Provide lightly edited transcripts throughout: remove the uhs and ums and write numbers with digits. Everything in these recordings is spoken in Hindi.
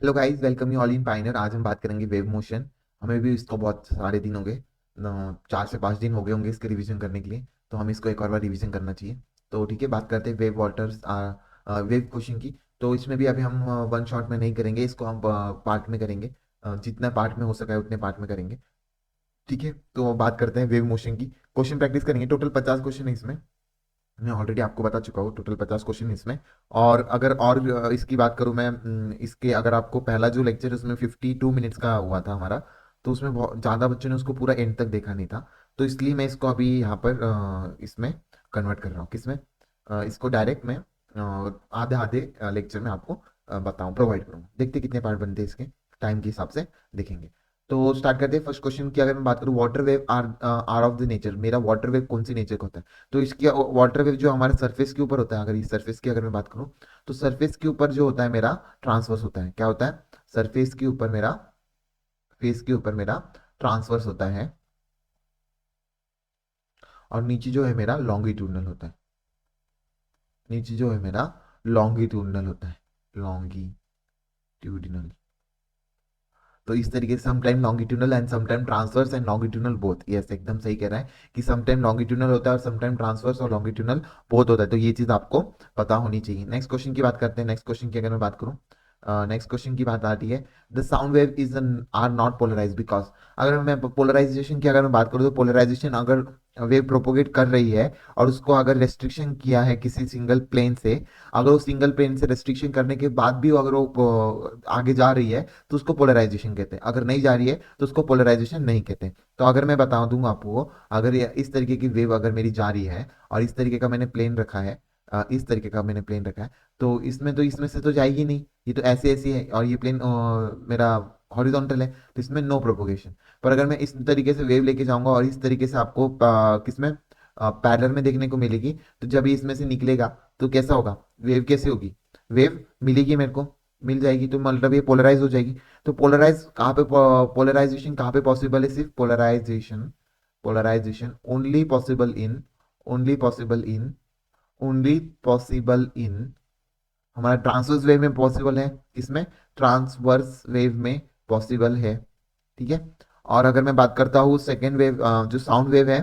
Hello guys, welcome you all in Pioneer. आज हम बात करेंगे वेव मोशन। हमें भी इसको बहुत सारे दिन हो गए, 4 से 5 दिन हो गए होंगे इसके रिवीजन करने के लिए। तो हम इसको एक और बार रिवीजन करना चाहिए। तो ठीक है, बात करते हैं वेव वाटर्स वेव क्वेश्चन की। तो इसमें भी अभी हम वन शॉट में नहीं करेंगे, इसको हम पार्ट में करेंगे। जितना पार्ट में हो सका है उतने पार्ट में करेंगे। ठीक है, तो बात करते हैं वेव मोशन की। क्वेश्चन प्रैक्टिस करेंगे। टोटल 50 क्वेश्चन है इसमें। मैं ऑलरेडी आपको बता चुका हूँ, टोटल 50 क्वेश्चन इसमें। और अगर और इसकी बात करूँ मैं, इसके अगर आपको पहला जो लेक्चर उसमें 52 मिनट्स का हुआ था हमारा, तो उसमें बहुत ज़्यादा बच्चों ने उसको पूरा एंड तक देखा नहीं था। तो इसलिए मैं इसको अभी यहाँ पर इसमें कन्वर्ट कर रहा हूँ। किसमें? इसको डायरेक्ट मैं आधे आधे लेक्चर में आपको बताऊँ, प्रोवाइड करूँ। देखते हैं कितने पार्ट बनते हैं इसके, टाइम के हिसाब से देखेंगे। तो स्टार्ट करते हैं। फर्स्ट क्वेश्चन की अगर मैं बात करूँ, water wave are of the nature. मेरा वाटर वेव कौन सी नेचर का होता है? तो इसकी वाटर वेव जो हमारे सरफेस के ऊपर होता है, अगर इस सरफेस की अगर मैं बात करूं, तो सरफेस के ऊपर जो होता है मेरा ट्रांसवर्स होता है। क्या होता है? सरफेस के ऊपर मेरा, फेस के ऊपर मेरा ट्रांसवर्स होता है। और नीचे जो है मेरा लॉन्गिट्यूडनल होता है। नीचे जो है मेरा लॉन्गिट्यूडनल होता है। लॉन्गिट्यूडिनल। तो इस तरीके से sometime longitudinal and sometime transverse and longitudinal both. Yes, एकदम सही कह रहा है कि समटाइम लॉन्गिट्यूडनल होता है और समटाइम ट्रांसवर्स और लॉन्गिट्यूडनल बोथ होता है। तो ये चीज आपको पता होनी चाहिए। नेक्स्ट क्वेश्चन की बात करते हैं। नेक्स्ट क्वेश्चन की अगर मैं बात करूं, नेक्स्ट क्वेश्चन की बात आती है, the sound wave is are not polarise because. अगर मैं पोलराइजेशन की अगर मैं बात करूं, तो पोलराइजेशन अगर वेव प्रोपोगेट कर रही है और उसको अगर रेस्ट्रिक्शन किया है किसी सिंगल प्लेन से, अगर वो सिंगल प्लेन से रेस्ट्रिक्शन करने के बाद भी अगर वो आगे जा रही है, तो उसको पोलराइजेशन कहते हैं। अगर नहीं जा रही है तो उसको पोलराइजेशन नहीं कहते। तो अगर मैं बता दूंगा आपको, अगर इस तरीके की वेव अगर मेरी जा रही है और इस तरीके का मैंने प्लेन रखा है, इस तरीके का मैंने प्लेन रखा है, तो इसमें से तो जाएगी नहीं। ये तो ऐसे ऐसी है और ये प्लेन मेरा हॉरिजॉन्टल है, तो इसमें नो प्रोपोगेशन। पर अगर मैं इस तरीके से वेव लेके जाऊंगा और इस तरीके से आपको किसमें पैरेलल में देखने को मिलेगी, तो जब ये इसमें से निकलेगा तो कैसा होगा? वेव कैसे होगी? वेव मिलेगी मेरे को, मिल जाएगी, तो मतलब ये पोलराइज हो जाएगी। तो पोलराइज कहाँ पे, पोलराइजेशन कहाँ पे पॉसिबल है? सिर्फ polarisation, polarisation only possible in, only possible in, only possible in हमारा ट्रांसवर्स वेव में पॉसिबल है। किसमें? ट्रांसवर्स वेव में पॉसिबल है। ठीक है। और अगर मैं बात करता हूँ सेकेंड वेव, जो साउंड वेव है,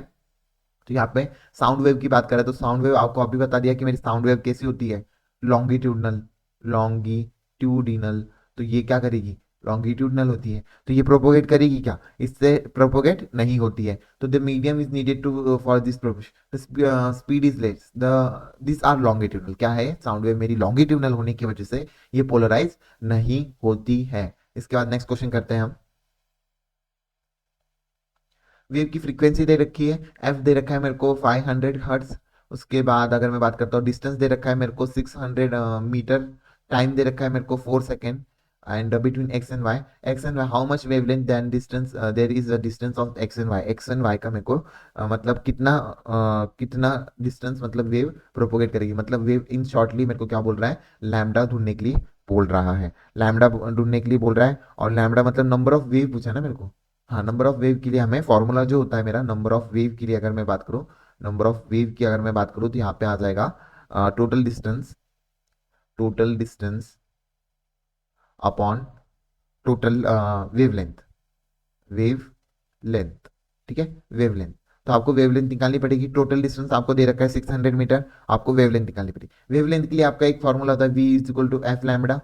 तो यहाँ पे साउंड वेव की बात करें तो साउंड वेव आपको अभी बता दिया कि मेरी साउंड वेव कैसी होती है, लॉन्गिट्यूडनल, लॉन्गिट्यूडिनल। तो ये क्या करेगी? लॉन्गिट्यूडनल होती है। तो ये प्रोपोगेट करेगी क्या? इससे प्रोपोगेट नहीं होती है। तो the medium is needed to for this propagation, the speed is less, the this are longitudinal. क्या है? साउंड वेव मेरी लॉन्गिट्यूडनल होने की वजह से ये पोलराइज नहीं होती है। इसके बाद नेक्स्ट क्वेश्चन करते हैं हम। वेव की फ्रीक्वेंसी दे रखी है, एफ दे रखा है मेरे को 500 हर्ट्ज। उसके बाद अगर मैं बात करता हूँ, डिस्टेंस दे रखा है मेरे को 600 मीटर। टाइम दे रखा है मेरे को 4 second. And between x and y how much wavelength then distance there is a distance of x and y. X and y का मेरे को मतलब कितना कितना डिस्टेंस मतलब वेव प्रोपोगेट करेगी। मतलब वेव इन शॉर्टली मेरे को क्या बोल रहा है? लैम्डा ढूंढने के लिए बोल रहा है। लैम्डा ढूंढने के लिए बोल रहा है। और लैम्डा मतलब नंबर ऑफ वेव पूछा ना मेरे को। हाँ, नंबर ऑफ वेव के लिए हमें फॉर्मूला जो होता है मेरा, नंबर ऑफ वेव के लिए अगर मैं बात करूँ, नंबर ऑफ वेव की अगर मैं बात करूँ, तो यहाँ पे आ जाएगा total distance, total distance upon total wavelength, wave length. ठीक है, वेवलेंथ। तो आपको वेवलेंथ निकालनी पड़ेगी। टोटल डिस्टेंस आपको दे रखा है 600 मीटर, आपको वेवलेंथ निकालनी पड़ेगी। वेवलेंथ के लिए आपका एक फॉर्मूला होता है, v is equal to f lambda.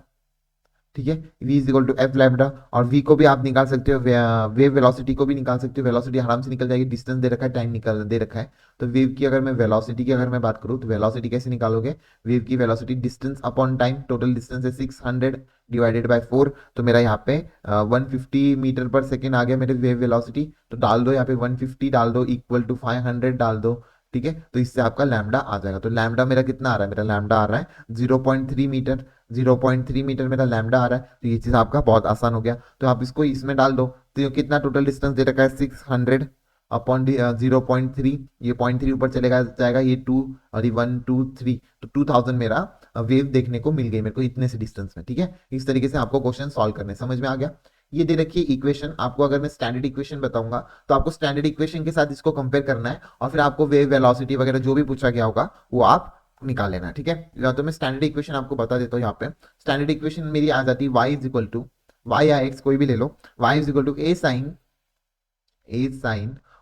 ठीक है, v is equal to f lambda. और v को भी आप निकाल सकते हो, वेव वेलोसिटी को भी निकाल सकते हो। वेलोसिटी आराम से निकल जाएगी, डिस्टेंस दे रखा है, टाइम निकल दे रखा है। तो वेव की अगर मैं वेलोसिटी की अगर मैं बात करूँ, तो वेलोसिटी कैसे निकालोगे? वेव की velocity distance upon time. Total distance है 600 डिवाइडेड बाय 4। तो मेरा यहाँ पे 150 मीटर पर सेकेंड आ गया मेरे वेव वेलोसिटी। तो डाल दो यहाँ पे 150 डाल दो इक्वल टू 500 डाल दो। ठीक है, तो इससे आपका लैम्डा आ जाएगा। तो लैम्डा मेरा कितना आ रहा है? मेरा लैम्डा आ रहा है 0.3 मीटर। 0.3 मीटर मेरा लैम्डा आ रहा है। तो ये चीज आपका बहुत आसान हो गया। तो आप इसको इसमें डाल दो। तो ये कितना टोटल डिस्टेंस दे रखा है? 600 अपॉन 0.3। ये 0.3 ऊपर चलेगा जाएगा, ये 2 और ये 1 2 3, तो 2000 मेरा वेव देखने को मिल गई मेरे को इतने से डिस्टेंस में। ठीक है, इस तरीके से आपको क्वेश्चन सॉल्व करने समझ में आ गया। ये दे रखी है इक्वेशन। आपको अगर मैं स्टैंडर्ड इक्वेशन बताऊंगा, तो आपको स्टैंडर्ड इक्वेशन के साथ इसको कंपेयर करना है और फिर आपको वेव वेलोसिटी वगैरह जो भी पूछा गया होगा वो आप निकाल लेना है, ठीक है। या तो मैं स्टैंडर्ड इक्वेशन आपको बता देता हूँ। यहाँ पे स्टैंडर्ड इक्वेशन मेरी आ जाती है y is equal to, y या एक्स कोई भी ले लो, y is equal to a sine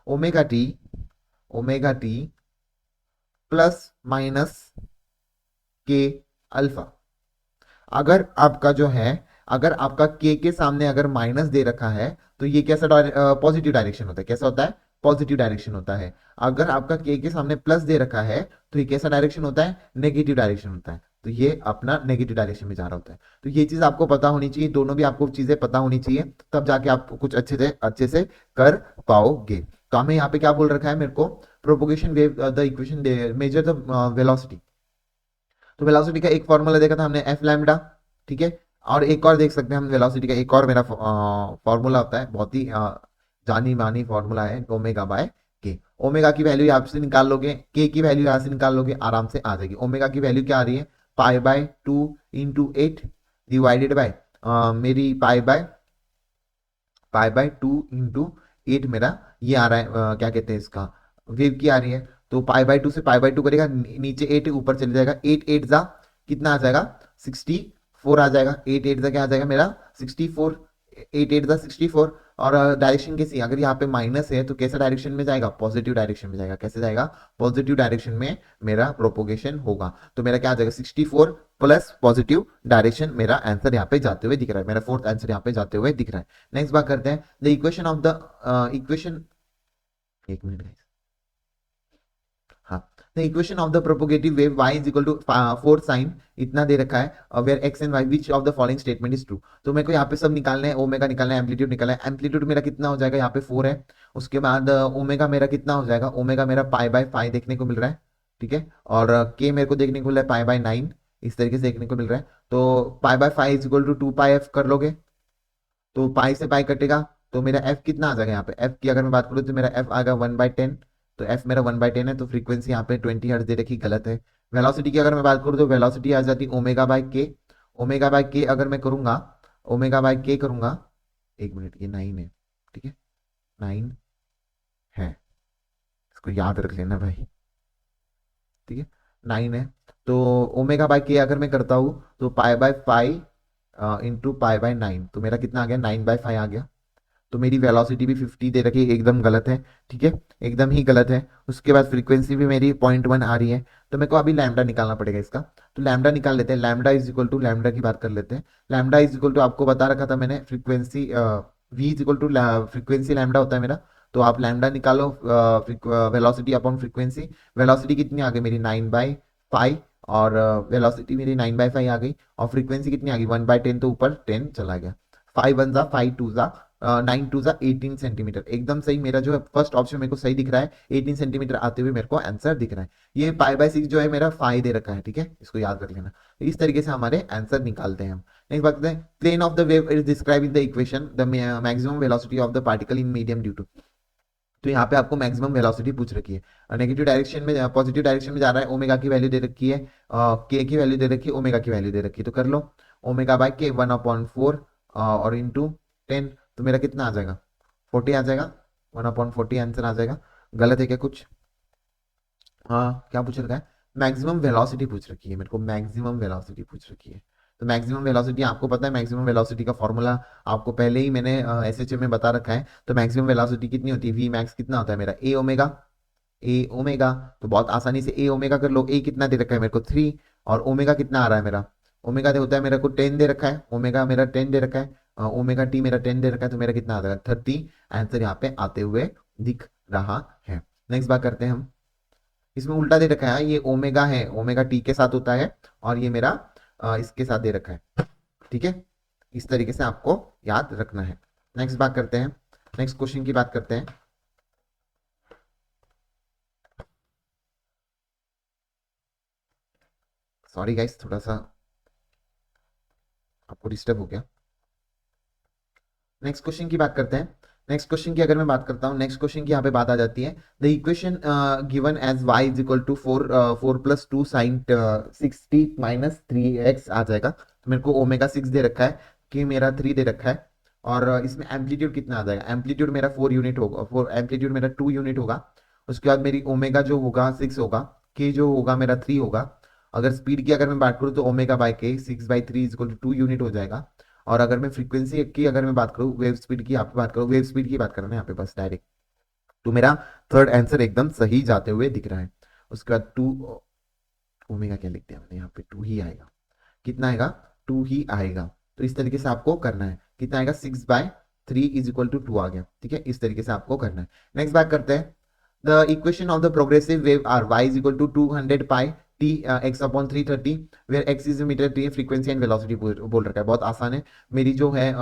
omega t plus minus k alpha. अगर आपका जो है, अगर आपका के सामने अगर माइनस दे रखा है तो ये कैसा पॉजिटिव डायरेक्शन होता है, कैसा होता है, पॉजिटिव डायरेक्शन होता है। अगर आपका के सामने प्लस दे रखा है तो ये कैसा डायरेक्शन होता है, नेगेटिव डायरेक्शन होता है। तो ये अपना नेगेटिव डायरेक्शन में जा रहा होता है। तो ये चीज आपको पता होनी चाहिए, दोनों भी आपको चीजें पता होनी चाहिए, तब जाके आप कुछ अच्छे से कर पाओगे। तो हमें यहाँ पे क्या बोल रखा है मेरे को, propagation wave the equation measure the velocity. तो वेलोसिटी का एक फॉर्मूला देखा था हमने, एफ लैम्डा, ठीक है। और एक और देख सकते हैं हम वेलोसिटी का, एक और मेरा फॉर्मूला होता है, बहुत ही जानी मानी फॉर्मूला है, ओमेगा बाय के। ओमेगा की वैल्यू यहाँ से निकाल लोगे, के की वैल्यू यहाँ से निकाल लोगे, आराम से आ जाएगी। ओमेगा की वैल्यू क्या आ रही है, पाई/2 × 8 डिवाइडेड बाय मेरी पाई/2 × 8 मेरा ये आ रहा है, क्या कहते हैं इसका, वेव की आ रही है। तो पाई/2 से पाई/2 करेगा, नीचे 8 ऊपर चले जाएगा, 8 8 जा कितना आ जाएगा, 64 आ जाएगा। 8 8 जा क्या आ जाएगा मेरा, 64। 8 8 जा 64। और डायरेक्शन कैसी, अगर यहाँ पे माइनस है तो कैसा डायरेक्शन में जाएगा, पॉजिटिव डायरेक्शन में जाएगा। कैसे जाएगा, पॉजिटिव डायरेक्शन में मेरा प्रोपोगेशन होगा। तो मेरा क्या आ जाएगा, 64 प्लस पॉजिटिव डायरेक्शन, मेरा आंसर यहाँ पे जाते हुए दिख रहा है, मेरा फोर्थ आंसर यहाँ पे जाते हुए दिख रहा है। नेक्स्ट बात करते हैं, the equation of the equation, एक मिनट guys। हाँ, the equation of the propagative wave y is equal to 4 sine इतना दे रखा है, where x and y which of the following statement is true. तो मेरे को यहाँ पे सब निकालना है, ओमेगा निकालना है, एम्पलीट्यूड निकालना है। एम्पलीट्यूड मेरा कितना हो जाएगा, यहाँ पे 4 है। उसके बाद ओमेगा मेरा कितना हो जाएगा, ओमेगा मेरा पाई/5 देखने को मिल रहा है, ठीक है। और के मेरे को देखने को मिल रहा है पाई/9, इस तरीके से देखने को मिल रहा है। तो पाई/5 इज इक्वल टू 2πf कर लोगे, तो पाई से पाई कटेगा, तो मेरा एफ कितना आ जाएगा, यहाँ पे एफ की अगर मैं बात करूँ तो मेरा एफ आएगा 1/10। तो एफ मेरा 1/10 है, तो फ्रीक्वेंसी यहाँ पे 20 हर्ट्ज दे रखी, गलत है। वेलोसिटी की अगर मैं बात करूँ तो वेलोसिटी आ जाती ओमेगा/के। ओमेगा/के अगर मैं करूंगा, ओमेगा/के करूंगा, एक मिनट, ये 9 है, ठीक है, 9 है, इसको याद रख लेना भाई, ठीक है, 9 है। तो ओमेगा/के अगर मैं करता हूँ तो पाई/5 इंटू पाई/9, तो मेरा कितना आ गया, 9/5 आ गया। तो मेरी वेलोसिटी भी 50 दे रखी है, एकदम गलत है, ठीक है, एकदम ही गलत है। उसके बाद फ्रीक्वेंसी भी मेरी 0.1 आ रही है। तो मेरे को अभी लैम्डा निकालना पड़ेगा इसका। तो लैम्डा निकाल लेते हैं, lambda is equal to, lambda की बात कर लेते हैं। लैम्डा इज इक्वल टू, आपको बता रखा था मैंने, frequency v is equal to frequency lambda होता है मेरा। तो आप लैम्डा निकालो, वेलोसिटी अपॉन फ्रीक्वेंसी। वेलोसिटी कितनी आ गई मेरी, 9/5, और वेलोसिटी मेरी 9/5 आ गई, और फ्रीक्वेंसी कितनी आ गई, 1/10, तो ऊपर 10 चला गया। 5 1 जा 5 2 जा 9 2 जा 18 सेंटीमीटर, एकदम सही। मेरा जो है फर्स्ट ऑप्शन मेरे को सही दिख रहा है, 18 सेंटीमीटर आते हुए मेरे को आंसर दिख रहा है। ये पाई/6 जो है मेरा 5 दे रखा है, ठीक है, इसको याद कर लेना। तो इस तरीके से हमारे आंसर निकालते हैं हम। नेक्स्ट बात करते हैं, plane of the wave is describe in the equation the maximum velocity of the particle in medium due to. तो यहाँ पे आपको मैक्सिमम वेलोसिटी पूछ रखी है, नेगेटिव डायरेक्शन में, पॉजिटिव डायरेक्शन में जा रहा है, ओमेगा की वैल्यू दे रखी है, के की वैल्यू दे रखी है, ओमेगा की वैल्यू दे रखी है। तो कर लो, ओमेगा/के 1/4 और इंटू 10, तो मेरा कितना आ जाएगा, 40 आ जाएगा, 1/40 आंसर आ जाएगा। गलत है क्या कुछ, हाँ, क्या पूछ रखा है, मैक्सिमम वेलोसिटी पूछ रखी है मेरे को, मैक्सिमम वेलोसिटी पूछ रखी है। तो मैक्सिमम वेलोसिटी आपको पता है, मैक्सिमम वेलोसिटी का फॉर्मूला आपको पहले ही मैंने एसएचए में बता रखा है। तो मैक्सिमम वेलोसिटी कितनी होती है, वी मैक्स कितना होता है मेरा, ए ओमेगा। तो बहुत आसानी से ए ओमेगा कर लो। ए कितना दे रखा है मेरे को, 3, और ओमेगा कितना आ रहा है मेरा, ओमेगा होता है मेरे को 10 दे रखा है, ओमेगा मेरा 10 दे रखा है, ओमेगा टी मेरा 10 दे रखा है, तो मेरा कितना आ जाएगा, 30 आंसर यहाँ पे आते हुए दिख रहा है। नेक्स्ट बात करते हैं हम, इसमें उल्टा दे रखा है, ये ओमेगा है, ओमेगा टी के साथ होता है, और ये मेरा इसके साथ दे रखा है, ठीक है। इस तरीके से आपको याद रखना है। नेक्स्ट बात करते हैं, नेक्स्ट क्वेश्चन की बात करते हैं। सॉरी गाइस, थोड़ा सा आपको डिस्टर्ब हो गया। नेक्स्ट क्वेश्चन की बात करते हैं। नेक्स्ट क्वेश्चन की अगर मैं बात करता हूँ, नेक्स्ट क्वेश्चन की यहाँ पे बात आ जाती है, the equation given as y is equal to 4 + 2 sin 60 - 3x आ जाएगा। तो मेरे को ओमेगा 6 दे रखा है, कि मेरा 3 दे रखा है, और इसमें एम्पलीट्यूड कितना आ जाएगा, एम्पलीट्यूड मेरा 4 यूनिट होगा, 4 एम्पलीट्यूड मेरा 2 यूनिट होगा। उसके बाद मेरी ओमेगा जो होगा 6 होगा, के जो होगा मेरा 3 होगा, अगर स्पीड की अगर मैं बात करूँ तो ओमेगा बाय के 6/3 इज इक्वल टू 2 यूनिट हो जाएगा। और अगर मैं फ्रीक्वेंसी की अगर मैं बात करूँ, वेव स्पीड की यहाँ पे बात करूँ, वेव स्पीड की बात करना है यहाँ पे बस डायरेक्ट, तो मेरा थर्ड आंसर एकदम सही जाते हुए दिख रहा है। उसके बाद टू, ओमेगा क्या लिखते हैं हमने यहाँ पे, टू ही आएगा। कितना आएगा, टू ही आएगा। तो इस तरीके से आपको करना है। कितना आएगा, 6/3 इज इक्वल टू 2 आ गया। ठीक है, इस तरीके से आपको करना है। नेक्स्ट बात करते हैं, the equation of the progressive wave are y is equal to 200 pi t x upon 330 where x is metre t frequency and velocity बोल रखा है। बहुत आसान है। मेरी जो है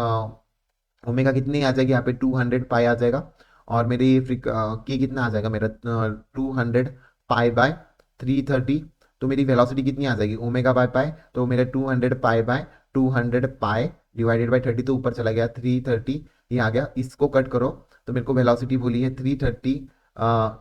ओमेगा कितनी आ जाएगी यहाँ पे, 200 पाई आ जाएगा। और मेरी की कितना आ जाएगा मेरा, 200 पाई बाय 330। तो मेरी वेलोसिटी कितनी आ जाएगी, ओमेगा बाय पाई, तो मेरा 200 pi by 200 pi divided by 30, तो ऊपर चला गया 330, ये आ गया। इसको कट करो तो मेरे को वेलोसिटी बोली है 330,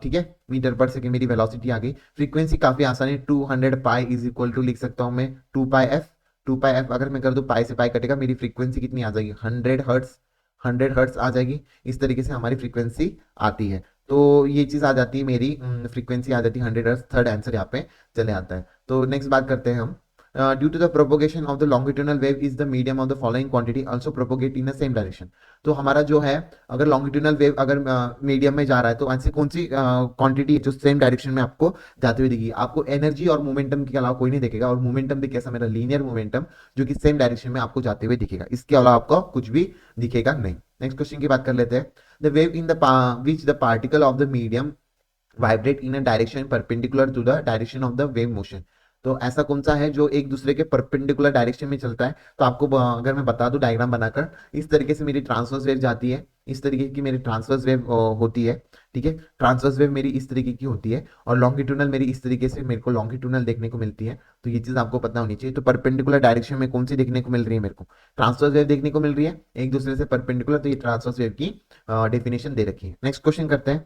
ठीक है, मीटर पर सेकेंड मेरी वेलोसिटी आ गई। फ्रीक्वेंसी काफी आसान है, 200 पाई इज इक्वल टू लिख सकता हूँ मैं 2 पाई एफ। 2 पाई एफ अगर मैं कर दूं, पाई से पाई कटेगा, मेरी फ्रीक्वेंसी कितनी आ जाएगी, 100 हर्ट्स। 100 हर्ट्स आ जाएगी। इस तरीके से हमारी फ्रीक्वेंसी आती है। तो ये चीज आ जाती है मेरी, फ्रीक्वेंसी आ जाती है 100 हर्ट्स। थर्ड आंसर यहाँ पे चले आता है। तो नेक्स्ट बात करते हैं हम, due to the propagation of the longitudinal wave is the medium of the following quantity also propagate in the same direction. तो हमारा जो है, अगर लॉन्गिट्यूडनल वेव अगर मीडियम में जा रहा है, तो ऐसी कौन सी क्वांटिटी जो सेम डायरेक्शन में आपको जाते हुए दिखेगी। आपको एनर्जी और मोमेंटम के अलावा कोई नहीं दिखेगा, और मोमेंटम भी कैसा, मेरा लीनियर मोमेंटम, जो कि सेम डायरेक्शन में आपको जाते हुए दिखेगा। इसके अलावा आपको कुछ भी दिखेगा नहीं। नेक्स्ट क्वेश्चन की बात कर लेते हैं, the wave in the which the particle of the medium vibrate in a direction perpendicular to the direction of the wave motion. तो ऐसा कौन सा है जो एक दूसरे के परपेंडिकुलर डायरेक्शन में चलता है। तो आपको अगर मैं बता दूं डायग्राम बनाकर, इस तरीके से मेरी ट्रांसवर्स वेव जाती है, इस तरीके की मेरी ट्रांसवर्स वेव होती है। ठीक है, ट्रांसवर्स वेव मेरी इस तरीके की होती है, और लॉन्गिट्यूडनल मेरी इस तरीके से मेरे को लॉन्गिट्यूडनल देखने को मिलती है। तो ये चीज आपको पता होनी चाहिए। तो परपेंडिकुलर डायरेक्शन में कौन सी देखने को मिल रही है, मेरे को ट्रांसवर्स वेव देखने को मिल रही है, एक दूसरे से परपेंडिकुलर। तो ये ट्रांसवर्स वेव की डेफिनेशन दे रखी है। नेक्स्ट क्वेश्चन करते हैं,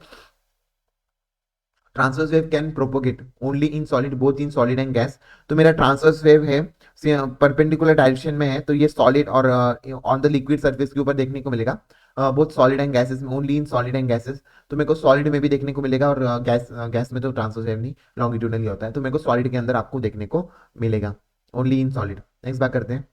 transverse wave can propagate only in solid both in solid and gas. तो मेरा ट्रांसवर्स वेव है, परपेंडिकुलर डायरेक्शन में है, तो ये सॉलिड और ऑन द लिक्विड सरफेस के ऊपर देखने को मिलेगा, बोथ सॉलिड एंड गैसेस में, only in solid and gases. तो मेरे को सॉलिड में भी देखने को मिलेगा, और गैस में तो ट्रांसवर्स वेव नहीं, लॉन्गिट्यूडनल होता है। तो मेरे को सॉलिड के अंदर आपको देखने को मिलेगा, ओनली इन सॉलिड। नेक्स्ट बात करते हैं,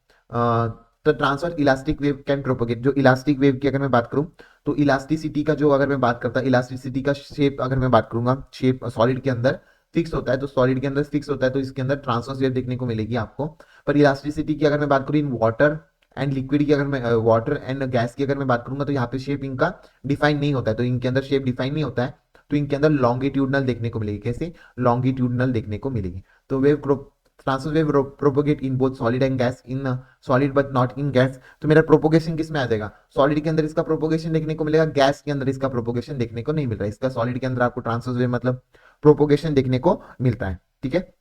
तो transfer elastic wave can propagate. जो इलास्टिक वेव की अगर मैं बात करूं, तो इलास्टिसिटी का जो अगर मैं बात करता, इलास्टिसिटी का शेप अगर मैं बात करूंगा, शेप सॉलिड के अंदर फिक्स होता है, तो सॉलिड के अंदर फिक्स होता है, तो इसके अंदर ट्रांसवर्स वेव देखने को मिलेगी आपको। पर इलास्टिसिटी की अगर मैं बात करूँ इन वाटर एंड लिक्विड की, अगर मैं वाटर एंड गैस की अगर मैं बात करूंगा, तो यहाँ पे शेप इनका डिफाइन नहीं होता है, तो इनके अंदर शेप डिफाइन नहीं होता है। तो इनके अंदर लॉन्गिट्यूडनल देखने को मिलेगी, कैसे, लॉन्गिट्यूडनल देखने को मिलेगी। तो wave transverse wave propagate in both solid and gas, in solid but not in gas. तो मेरा प्रोपोगेशन किस में आ जाएगा, सॉलिड के अंदर इसका प्रोपोगेशन देखने को मिलेगा, गैस के अंदर इसका प्रोपोगेशन देखने को नहीं मिल रहा है। इसका सॉलिड के अंदर आपको ट्रांसवर्स वेव मतलब प्रोपोगेशन देखने को मिलता है। ठीक है,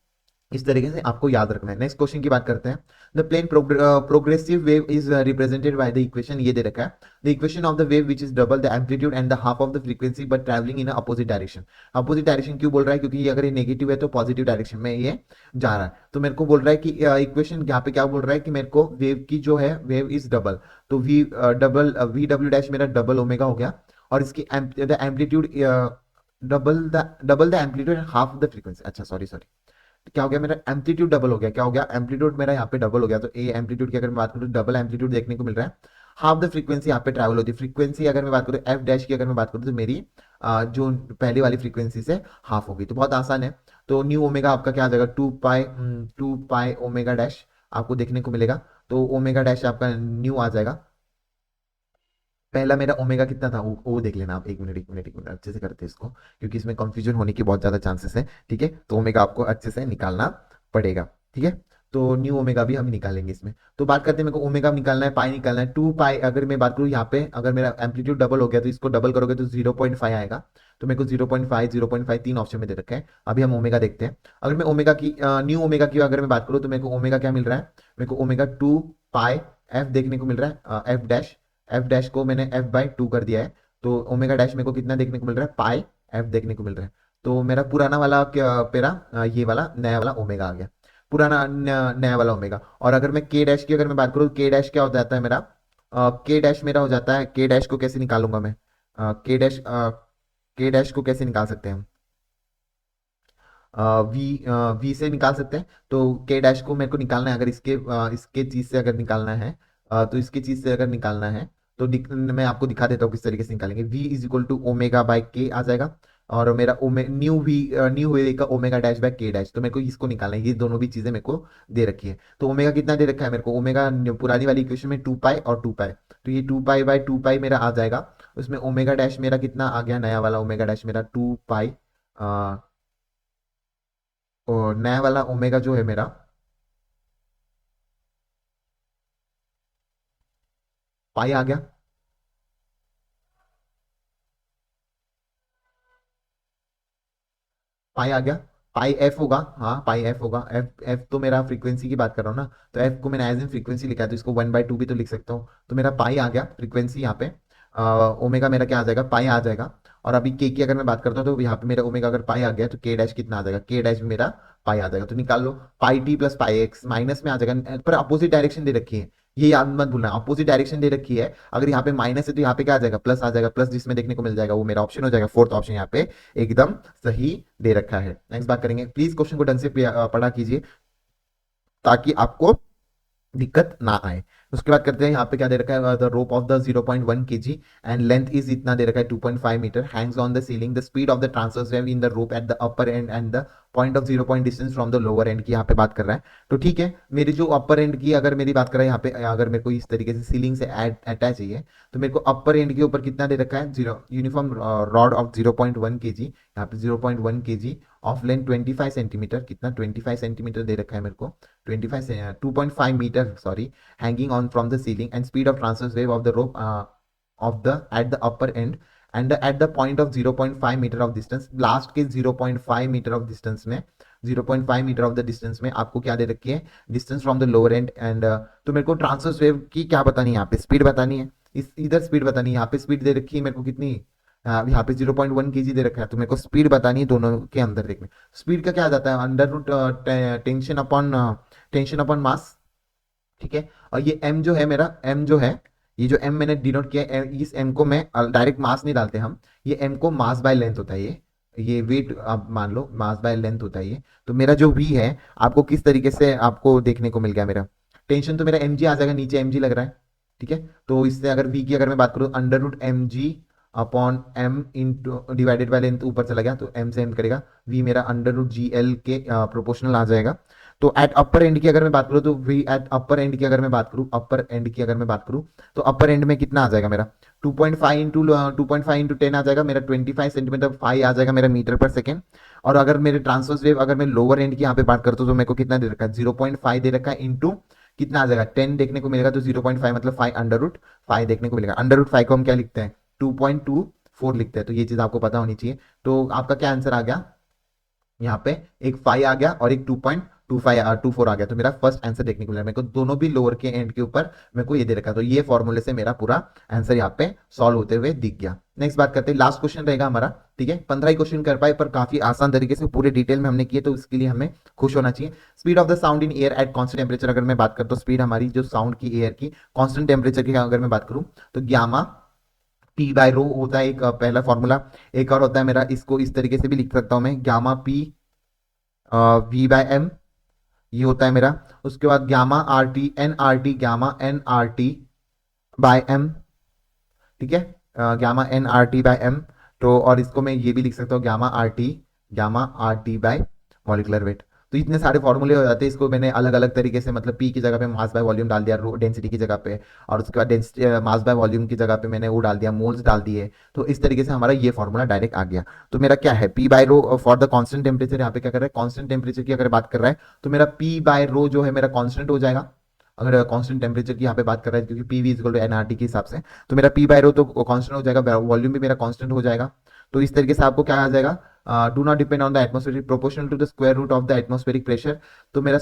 इस तरीके से आपको याद रखना है। नेक्स्ट क्वेश्चन की बात करते हैं, the plane progressive wave is represented by the equation, ये दे रखा है, the equation of the wave which is double the amplitude and the half of the frequency but travelling in opposite direction. Opposite direction क्यों बोल रहा है, क्योंकि ये अगर ये नेगेटिव है तो पॉजिटिव डायरेक्शन में ये जा रहा है। तो मेरे को बोल रहा है कि इक्वेशन यहाँ पे क्या बोल रहा है कि मेरे को वेव की जो है, वेव इज डबल, तो वी डबल वी डब्ल्यू डैश मेरा डबल ओमेगा हो गया, और इसकी the amplitude double the amplitude and half the frequency. अच्छा सॉरी सॉरी, क्या हो गया, मेरा एम्पलीट्यूड डबल हो गया, क्या हो गया, एम्पलीट्यूड मेरा यहाँ पे डबल हो गया। तो ए एम्पलीट्यूड की अगर मैं बात करूँ, डबल एम्पलीट्यूड देखने को मिल रहा है, हाफ द फ्रीक्वेंसी यहाँ पे ट्रैवल होती है। फ्रीक्वेंसी अगर मैं बात करूँ एफ डैश की अगर मैं बात करूँ, तो मेरी जो पहली वाली फ्रीक्वेंसी से हाफ होगी। तो बहुत आसान है। तो न्यू ओमेगा आपका क्या आ जाएगा, 2 पाई ओमेगा डैश आपको देखने को मिलेगा। तो ओमेगा डैश आपका न्यू आ जाएगा। पहला मेरा ओमेगा कितना था, वो देख लेना आप, एक मिनट एक मिनट एक मिनट, अच्छे से करते हैं इसको, क्योंकि इसमें कंफ्यूजन होने की बहुत ज्यादा चांसेस है। ठीक है, तो ओमेगा आपको अच्छे से निकालना पड़ेगा। ठीक है, तो न्यू ओमेगा भी हम निकालेंगे इसमें। तो बात करते हैं, मेरे को ओमेगा निकालना है, पाई निकालना है। 2 पाई अगर मैं बात करूँ यहाँ पे, अगर मेरा एम्पलीट्यूड डबल हो गया, तो इसको डबल करोगे तो 0.5 आएगा। तो मेरे को 0.5 तीन ऑप्शन में दे रखा है। अभी हम ओमेगा देखते हैं। अगर मैं ओमेगा की न्यू ओमेगा की अगर मैं बात करूँ, तो मेरे को ओमेगा क्या मिल रहा है, मेरे को ओमेगा 2 पाई एफ देखने को मिल रहा है, एफ डैश। एफ डैश को मैंने एफ बाई टू कर दिया है। तो ओमेगा डैश मेरे को कितना देखने को मिल रहा है, पाई एफ देखने को मिल रहा है। तो मेरा पुराना वाला पेरा ये वाला नया वाला ओमेगा आ गया, पुराना नया वाला ओमेगा। और अगर मैं के डैश की अगर मैं बात करूँ, के डैश क्या हो जाता है मेरा, के डैश मेरा हो जाता है, के डैश को कैसे निकालूंगा मैं, के डैश के डैश को कैसे निकाल सकते हैं हम, वी वी से निकाल सकते हैं। तो के डैश को मेरे को निकालना है, अगर इसके चीज से अगर निकालना है, तो इसके चीज से अगर निकालना है तो मैं आपको दिखा देता हूँ किस तरीके से निकालेंगे। v is equal to omega by k आ जाएगा, और मेरा न्यू वे का omega dash by k dash, तो मेरे को इसको निकालना है। ये दोनों भी चीजें मेरे को दे रखी है। तो ओमेगा कितना दे रखा है मेरे को, ओमेगा पुरानी वाली इक्वेशन में 2 पाई और 2 पाई, तो ये 2 पाई बाय 2 पाई मेरा आ जाएगा। उसमें ओमेगा डैश मेरा कितना आ गया, नया वाला ओमेगा डैश मेरा 2 पाई, और नया वाला ओमेगा जो है मेरा पाई आ गया। पाई आ गया। पाई एफ होगा, हाँ पाई एफ होगा। एफ एफ तो मेरा फ्रीक्वेंसी की बात कर रहा हूँ ना, तो एफ को मैंने एज इन फ्रीक्वेंसी लिखा है, तो इसको 1/2 भी तो लिख सकता हूँ। तो मेरा पाई आ गया फ्रीक्वेंसी यहाँ पे। ओमेगा मेरा क्या आ जाएगा, पाई आ जाएगा। और अभी के की अगर मैं बात करता हूँ, तो यहाँ पे मेरा ओमेगा अगर पाई आ गया, तो के डैश कितना आ जाएगा, के डैश भी मेरा पाई आ जाएगा। तो निकाल लो, pi t plus pi x minus में आ जाएगा, पर अपोजिट डायरेक्शन दे रखी है, ये याद मत भूलना, अपोजिट डायरेक्शन दे रखी है। अगर यहाँ पे माइनस है तो यहाँ पे क्या आ जाएगा, प्लस आ जाएगा। प्लस जिसमें देखने को मिल जाएगा वो मेरा ऑप्शन हो जाएगा, फोर्थ ऑप्शन यहाँ पे एकदम सही दे रखा है। नेक्स्ट बात करेंगे, प्लीज क्वेश्चन को ढंग से पढ़ा कीजिए ताकि आपको दिक्कत ना आए। उसके बाद करते हैं, यहाँ पे क्या दे रखा है, the rope of the 0.1 kg and length is इतना दे रखा है 2.5 metre, hangs on the ceiling, the speed of the transverse wave in the rope at the upper end and the point of 0 point distance from the lower end की यहाँ पे बात कर रहा है। तो ठीक है, मेरी जो अपर एंड की अगर मेरी बात कर रहा है यहाँ पे, अगर मेरे को इस तरीके से सीलिंग से अटैच चाहिए, तो मेरे को अपर एंड के ऊपर कितना दे रखा है, zero uniform rod of 0.1 kg, यहाँ पे 0.1 kg ऑफ लेंथ 25 सेंटीमीटर, कितना 25 सेंटीमीटर दे रखा है मेरे को, 2.5 metre sorry, hanging on from the ceiling, and speed of transverse wave of the rope of the at the upper end and at the point of 0.5 metre of distance, last के 0.5 मीटर ऑफ डिस्टेंस में, 0.5 मीटर ऑफ द डिस्टेंस में आपको क्या दे रखी है, distance from the lower and and, तो मेरे को ट्रांसवर्स वेव की क्या बतानी है, यहाँ पे स्पीड बतानी है, इस इधर स्पीड बतानी है, यहाँ पे स्पीड दे रखी है मेरे को कितनी, यहाँ पे 0.1 kg दे रखा है, तो मेरे को स्पीड बतानी है दोनों के अंदर देखने। स्पीड का क्या आ जाता है, under root tension upon mass, ठीक है। और ये m जो है मेरा, m जो है, ये जो m मैंने डिनोट किया है, इस m को मैं डायरेक्ट मास नहीं डालते हम, ये m को मास बाय लेंथ होता है, ये वेट आप मान लो मास बाय लेंथ होता है ये। तो मेरा जो v है, आपको किस तरीके से आपको देखने को मिल गया, मेरा टेंशन तो मेरा mg आ जाएगा, नीचे mg लग रहा है, ठीक है। तो इससे अगर v की अगर मैं बात करूँ, under root mg upon m into divided by length, ऊपर चला गया तो m से m करेगा, v मेरा अंडर रूट जी एल के प्रोपोर्शनल आ जाएगा। तो एट अपर एंड की अगर मैं बात करूं, तो वी एट अपर एंड की अगर मैं बात करूं, अपर एंड की अगर मैं बात करूं, तो अपर एंड में कितना आ जाएगा मेरा, 2.5 इंटू 10 आ जाएगा मेरा, 25 सेंटीमीटर, 5 आ जाएगा मेरा मीटर पर सेकेंड। और अगर मेरे ट्रांसवर्स वेव अगर मैं लोअर एंड की यहाँ पे बात करता हूँ, तो मेरे को कितना दे रखा है, 0.5 दे रखा है, इंटू कितना आ जाएगा, 10 देखने को मिलेगा, तो 0.5 मतलब 5 देखने को मिलेगा। अंडर रूट 5 को हम क्या लिखते हैं, 2.24 लिखते हैं। तो ये चीज आपको पता होनी चाहिए। तो आपका क्या आंसर आ गया, यहाँ पे एक 5 आ गया और एक 2.24 आ गया। तो मेरा फर्स्ट आंसर देखने को मिला, मेरे को दोनों भी लोअर के एंड के ऊपर मेरे को ये दे रखा, तो ये फॉर्मूले से मेरा पूरा आंसर यहाँ पे सॉल्व होते हुए दिख गया। नेक्स्ट बात करते हैं, लास्ट क्वेश्चन रहेगा हमारा, ठीक है। 15 ही क्वेश्चन कर पाए, पर काफी आसान तरीके से पूरे डिटेल में हमने किए, तो इसके लिए हमें खुश होना चाहिए। Speed of the sound in air at constant temperature, अगर मैं बात करता हूँ स्पीड हमारी जो साउंड की एयर की कॉन्स्टेंट टेम्परेचर की अगर मैं बात करूँ, तो ग्यामा पी बाय रो होता है एक पहला फॉर्मूला। एक और होता है मेरा, इसको इस तरीके से भी लिख सकता हूं मैं, gamma p v by m, ये होता है मेरा। उसके बाद gamma r t n r t, gamma n r t by m, ठीक है, gamma n r t by m. तो और इसको मैं ये भी लिख सकता हूँ, gamma r t by molecular weight. तो इतने सारे फॉर्मूले हो जाते हैं। इसको मैंने अलग अलग तरीके से, मतलब पी की जगह पे मास बाय वॉल्यूम डाल दिया, डेंसिटी की जगह पे, और उसके बाद डेंसिटी मास बाय वॉल्यूम की जगह पे मैंने वो डाल दिया, मोल्स डाल दिए। तो इस तरीके से हमारा ये फॉर्मूला डायरेक्ट आ गया। तो मेरा क्या है, p by rho for the constant temperature, यहाँ पे क्या कर रहा है, कॉन्स्टेंट टेम्परेचर की अगर बात कर रहा है, तो मेरा पी बाय रो जो है मेरा कॉन्स्टेंट हो जाएगा। अगर कांस्टेंट टेम्परेचर की यहाँ पे बात कर रहा है, क्योंकि p v is equal to NRT के हिसाब से, तो मेरा पी बाय रो तो कांस्टेंट हो जाएगा, वॉल्यूम भी मेरा कांस्टेंट हो जाएगा। तो इस तरीके से आपको क्या आ जाएगा, do not depend on the atmospheric proportional to the square root of the atmospheric pressure. तो मेरा